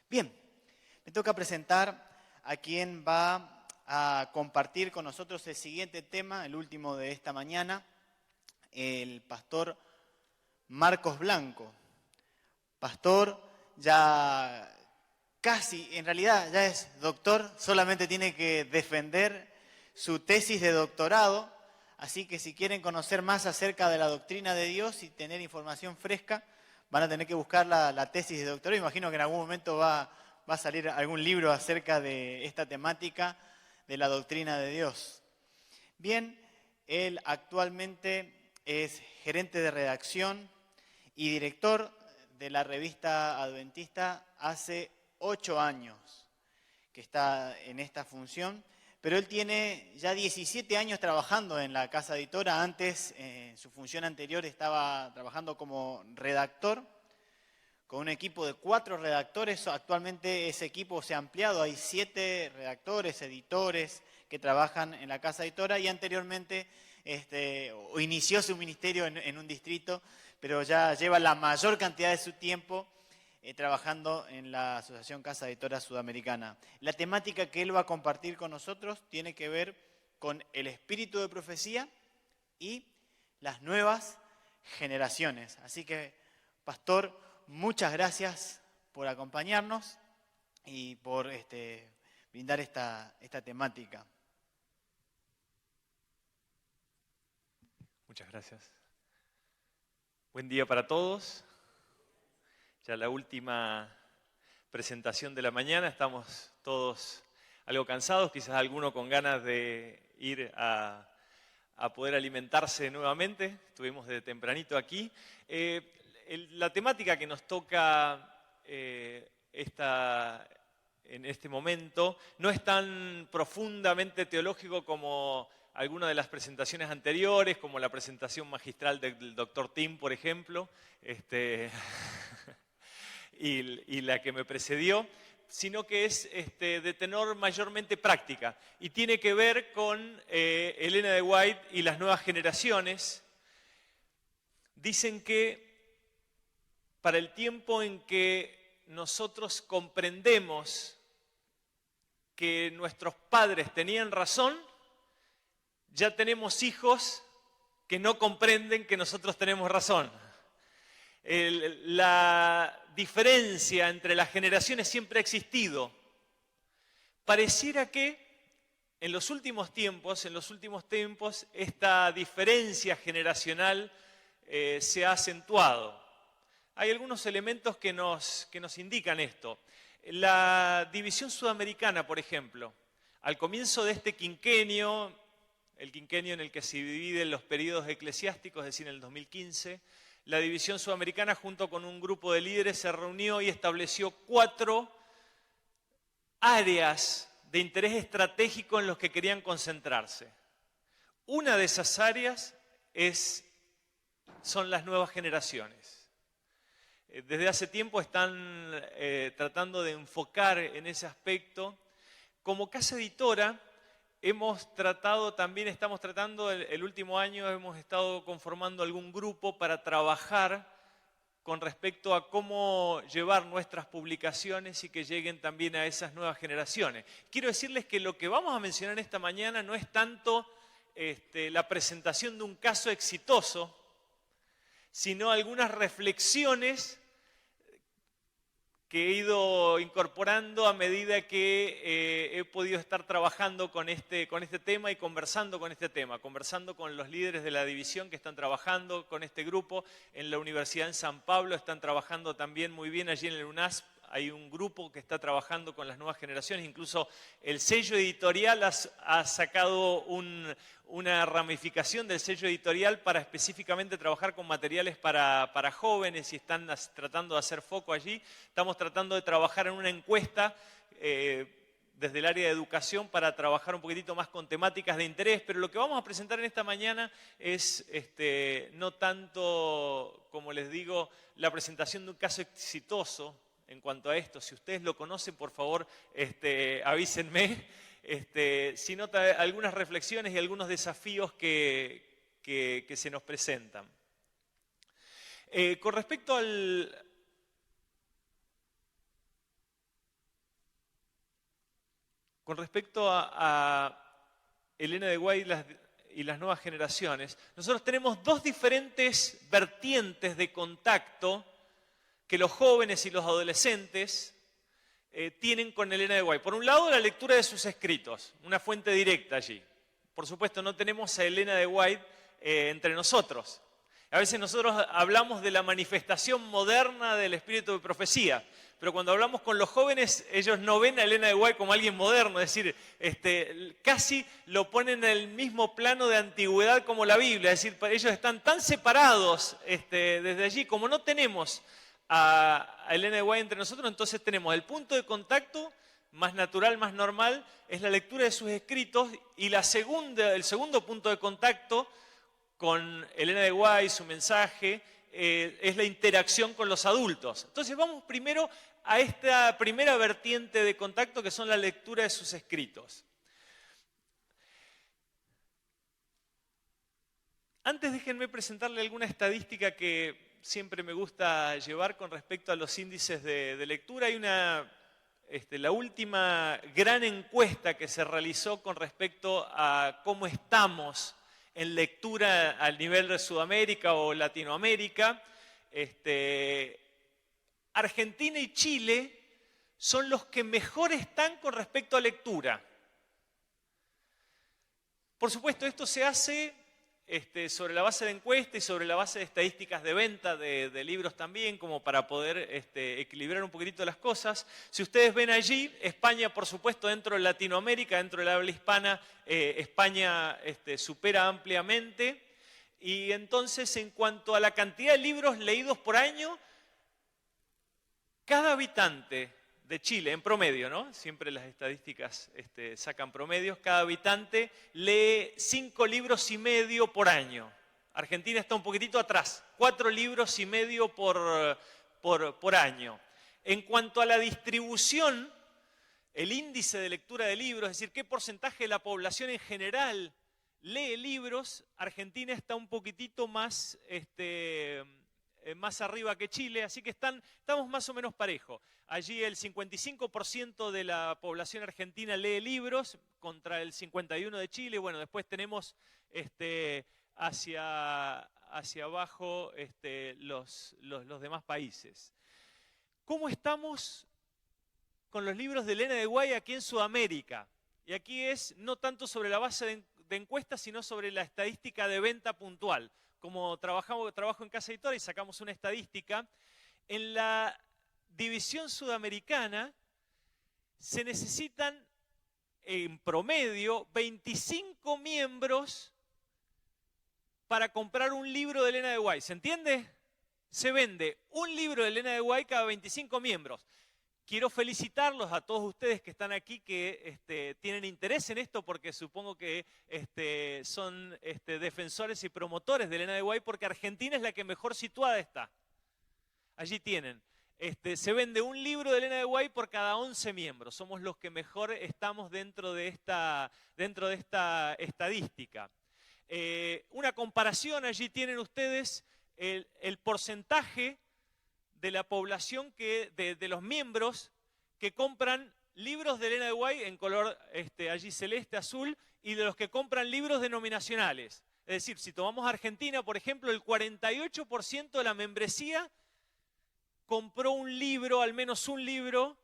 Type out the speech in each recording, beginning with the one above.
Bien, me toca presentar a quien va a compartir con nosotros el siguiente tema, el último de esta mañana, el pastor Marcos Blanco. Pastor ya casi, en realidad ya es doctor, solamente tiene que defender su tesis de doctorado, así que si quieren conocer más acerca de la doctrina de Dios y tener información fresca, van a tener que buscar la tesis de doctorado. Imagino que en algún momento va a salir algún libro acerca de esta temática de la doctrina de Dios. Bien, él actualmente es gerente de redacción y director de la revista Adventista hace 8 años que está en esta función, pero él tiene ya 17 años trabajando en la casa editora. Antes, en su función anterior, estaba trabajando como redactor con un equipo de 4 redactores. Actualmente ese equipo se ha ampliado, hay 7 redactores, editores que trabajan en la casa editora, y anteriormente inició su ministerio en un distrito, pero ya lleva la mayor cantidad de su tiempo trabajando en la Asociación Casa Editora Sudamericana. La temática que él va a compartir con nosotros tiene que ver con el espíritu de profecía y las nuevas generaciones. Así que, pastor, muchas gracias por acompañarnos y por brindar esta temática. Muchas gracias. Buen día para todos. Ya la última presentación de la mañana, estamos todos algo cansados, quizás alguno con ganas de ir a poder alimentarse nuevamente. Estuvimos de tempranito aquí. La temática que nos toca en este momento no es tan profundamente teológico como alguna de las presentaciones anteriores, como la presentación magistral del Dr. Tim, por ejemplo, y la que me precedió, sino que es de tenor mayormente práctica y tiene que ver con Elena de White y las nuevas generaciones. Dicen que para el tiempo en que nosotros comprendemos que nuestros padres tenían razón, ya tenemos hijos que no comprenden que nosotros tenemos razón. La diferencia entre las generaciones siempre ha existido. Pareciera que en los últimos tiempos, esta diferencia generacional se ha acentuado. Hay algunos elementos que nos indican esto. La división sudamericana, por ejemplo, al comienzo de este quinquenio, el quinquenio en el que se dividen los periodos eclesiásticos, es decir, en el 2015, la división sudamericana junto con un grupo de líderes se reunió y estableció 4 áreas de interés estratégico en los que querían concentrarse. Una de esas áreas son las nuevas generaciones. Desde hace tiempo están tratando de enfocar en ese aspecto. Como casa editora estamos tratando, el último año hemos estado conformando algún grupo para trabajar con respecto a cómo llevar nuestras publicaciones y que lleguen también a esas nuevas generaciones. Quiero decirles que lo que vamos a mencionar esta mañana no es tanto la presentación de un caso exitoso, sino algunas reflexiones que he ido incorporando a medida que he podido estar trabajando con este tema y conversando con este tema, conversando con los líderes de la división que están trabajando con este grupo. En la Universidad en San Pablo están trabajando también muy bien. Allí en el UNASP hay un grupo que está trabajando con las nuevas generaciones. Incluso el sello editorial ha sacado una ramificación del sello editorial para específicamente trabajar con materiales para jóvenes y están tratando de hacer foco allí. Estamos tratando de trabajar en una encuesta desde el área de educación para trabajar un poquitito más con temáticas de interés, pero lo que vamos a presentar en esta mañana es no tanto, como les digo, la presentación de un caso exitoso en cuanto a esto. Si ustedes lo conocen, por favor, avísenme. Sino algunas reflexiones y algunos desafíos que se nos presentan. Con respecto con respecto a Elena de White y las nuevas generaciones, nosotros tenemos dos diferentes vertientes de contacto que los jóvenes y los adolescentes tienen con Elena de White. Por un lado, la lectura de sus escritos, una fuente directa allí. Por supuesto, no tenemos a Elena de White entre nosotros. A veces nosotros hablamos de la manifestación moderna del espíritu de profecía, pero cuando hablamos con los jóvenes, ellos no ven a Elena de White como alguien moderno, es decir, casi lo ponen en el mismo plano de antigüedad como la Biblia, es decir, ellos están tan separados desde allí, como no tenemos a Elena de White entre nosotros, entonces tenemos el punto de contacto más natural, más normal, es la lectura de sus escritos, y el segundo punto de contacto con Elena de White, su mensaje, es la interacción con los adultos. Entonces vamos primero a esta primera vertiente de contacto, que son la lectura de sus escritos. Antes déjenme presentarle alguna estadística que siempre me gusta llevar con respecto a los índices de lectura. Hay la última gran encuesta que se realizó con respecto a cómo estamos en lectura al nivel de Sudamérica o Latinoamérica. Argentina y Chile son los que mejor están con respecto a lectura. Por supuesto, esto se hace sobre la base de encuesta y sobre la base de estadísticas de venta de libros también, como para poder equilibrar un poquitito las cosas. Si ustedes ven allí, España, por supuesto, dentro de Latinoamérica, dentro del habla hispana, España supera ampliamente. Y entonces, en cuanto a la cantidad de libros leídos por año, cada habitante de Chile, en promedio, ¿no? Siempre las estadísticas sacan promedios. Cada habitante lee 5 libros y medio por año. Argentina está un poquitito atrás, 4 libros y medio por año. En cuanto a la distribución, el índice de lectura de libros, es decir, qué porcentaje de la población en general lee libros, Argentina está un poquitito más arriba que Chile, así que estamos más o menos parejos. Allí el 55% de la población argentina lee libros contra el 51% de Chile. Bueno, después tenemos hacia abajo los demás países. ¿Cómo estamos con los libros de Elena de White aquí en Sudamérica? Y aquí es no tanto sobre la base de encuestas, sino sobre la estadística de venta puntual. Como trabajo en Casa Editora y sacamos una estadística, en la división sudamericana se necesitan en promedio 25 miembros para comprar un libro de Elena de White. ¿Se entiende? Se vende un libro de Elena de White cada 25 miembros. Quiero felicitarlos a todos ustedes que están aquí, que tienen interés en esto, porque supongo que son defensores y promotores de Elena de White, porque Argentina es la que mejor situada está. Allí tienen. Se vende un libro de Elena de White por cada 11 miembros. Somos los que mejor estamos dentro de esta estadística. Una comparación, allí tienen ustedes el porcentaje de la población de los miembros que compran libros de Elena de White en color allí celeste, azul, y de los que compran libros denominacionales. Es decir, si tomamos Argentina, por ejemplo, el 48% de la membresía compró un libro, al menos un libro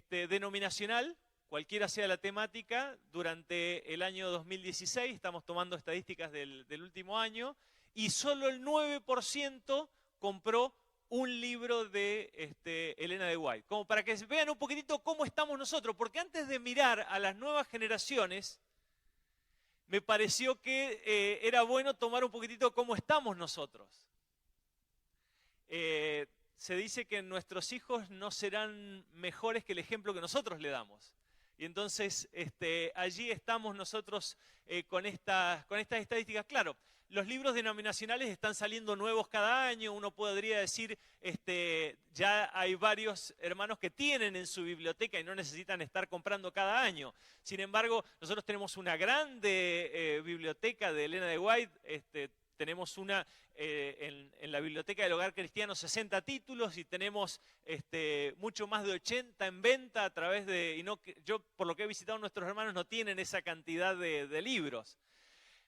denominacional, cualquiera sea la temática, durante el año 2016, estamos tomando estadísticas del último año, y solo el 9% compró un libro de Elena de White, como para que vean un poquitito cómo estamos nosotros, porque antes de mirar a las nuevas generaciones, me pareció que era bueno tomar un poquitito cómo estamos nosotros. Se dice que nuestros hijos no serán mejores que el ejemplo que nosotros le damos. Y entonces allí estamos nosotros con estas estadísticas. Claro, los libros denominacionales están saliendo nuevos cada año. Uno podría decir, ya hay varios hermanos que tienen en su biblioteca y no necesitan estar comprando cada año. Sin embargo, nosotros tenemos una grande biblioteca de Elena de White. tenemos en la Biblioteca del Hogar Cristiano 60 títulos y tenemos mucho más de 80 en venta a través de... yo, por lo que he visitado, nuestros hermanos no tienen esa cantidad de libros.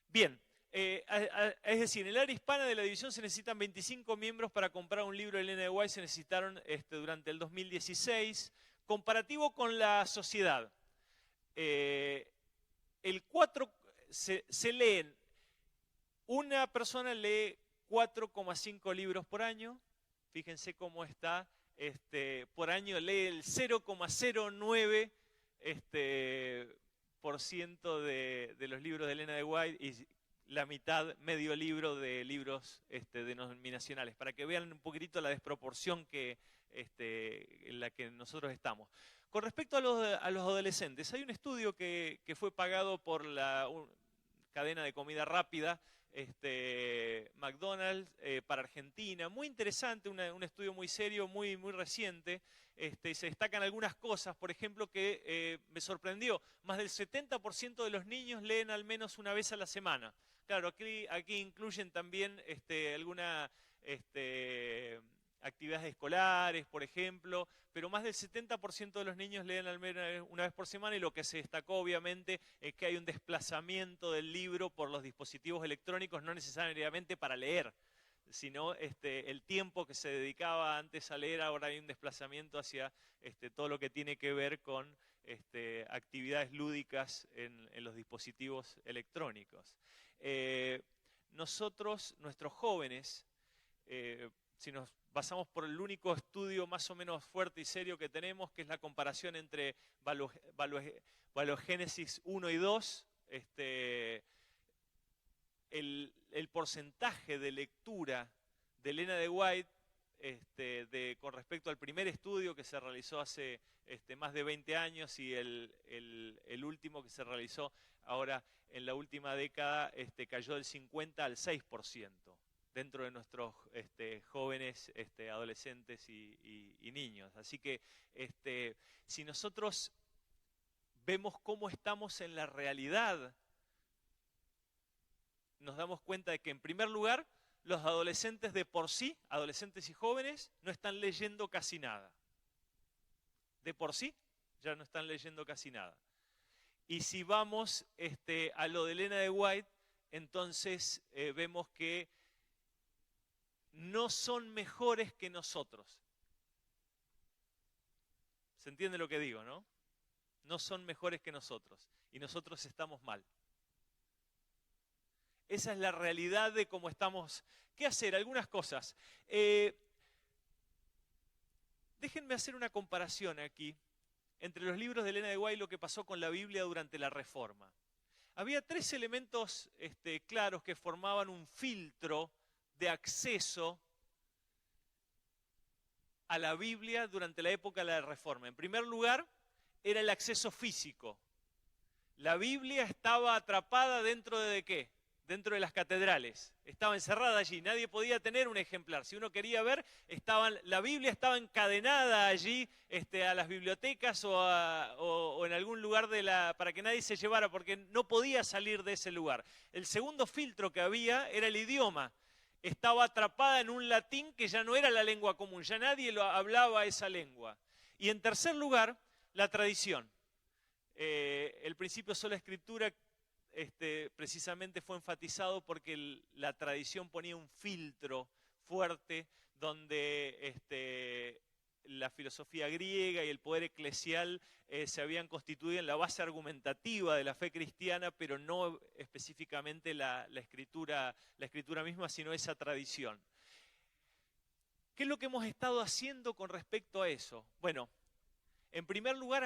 Bien, es decir, en el área hispana de la división se necesitan 25 miembros para comprar un libro de Elena de White, se necesitaron durante el 2016. Comparativo con la sociedad, se leen, una persona lee 4,5 libros por año, fíjense cómo está, por año lee el 0,09% de los libros de Elena de White y la mitad, medio libro de libros denominacionales, para que vean un poquitito la desproporción en la que nosotros estamos. Con respecto a los adolescentes, hay un estudio que fue pagado por la cadena de comida rápida, McDonald's, para Argentina, muy interesante, un estudio muy serio, muy reciente. Se destacan algunas cosas, por ejemplo, que me sorprendió, más del 70% de los niños leen al menos una vez a la semana. Claro, aquí incluyen también algunas actividades escolares, por ejemplo, pero más del 70% de los niños leen al menos una vez por semana, y lo que se destacó obviamente es que hay un desplazamiento del libro por los dispositivos electrónicos, no necesariamente para leer, sino el tiempo que se dedicaba antes a leer, ahora hay un desplazamiento hacia todo lo que tiene que ver con actividades lúdicas en los dispositivos electrónicos. Nuestros jóvenes, si nos basamos por el único estudio más o menos fuerte y serio que tenemos, que es la comparación entre Valogénesis 1 y 2, el porcentaje de lectura de Elena de White con respecto al primer estudio que se realizó hace más de 20 años y el último que se realizó ahora en la última década cayó del 50 al 6% dentro de nuestros jóvenes, adolescentes y niños. Así que si nosotros vemos cómo estamos en la realidad, nos damos cuenta de que, en primer lugar, los adolescentes de por sí, adolescentes y jóvenes, no están leyendo casi nada. De por sí, ya no están leyendo casi nada. Y si vamos a lo de Elena de White, entonces vemos que no son mejores que nosotros. ¿Se entiende lo que digo, no? No son mejores que nosotros. Y nosotros estamos mal. Esa es la realidad de cómo estamos. ¿Qué hacer? Algunas cosas. Déjenme hacer una comparación aquí entre los libros de Elena de White y lo que pasó con la Biblia durante la Reforma. Había tres elementos claros que formaban un filtro de acceso a la Biblia durante la época de la Reforma. En primer lugar, era el acceso físico. La Biblia estaba atrapada dentro ¿de qué? Dentro de las catedrales. Estaba encerrada allí, nadie podía tener un ejemplar. Si uno quería ver, la Biblia estaba encadenada allí a las bibliotecas o en algún lugar para que nadie se llevara, porque no podía salir de ese lugar. El segundo filtro que había era el idioma. Estaba atrapada en un latín que ya no era la lengua común, ya nadie hablaba esa lengua. Y en tercer lugar, la tradición. El principio sola escritura precisamente fue enfatizado porque la tradición ponía un filtro fuerte donde la filosofía griega y el poder eclesial se habían constituido en la base argumentativa de la fe cristiana, pero no específicamente la escritura misma, sino esa tradición. ¿Qué es lo que hemos estado haciendo con respecto a eso? Bueno, en primer lugar,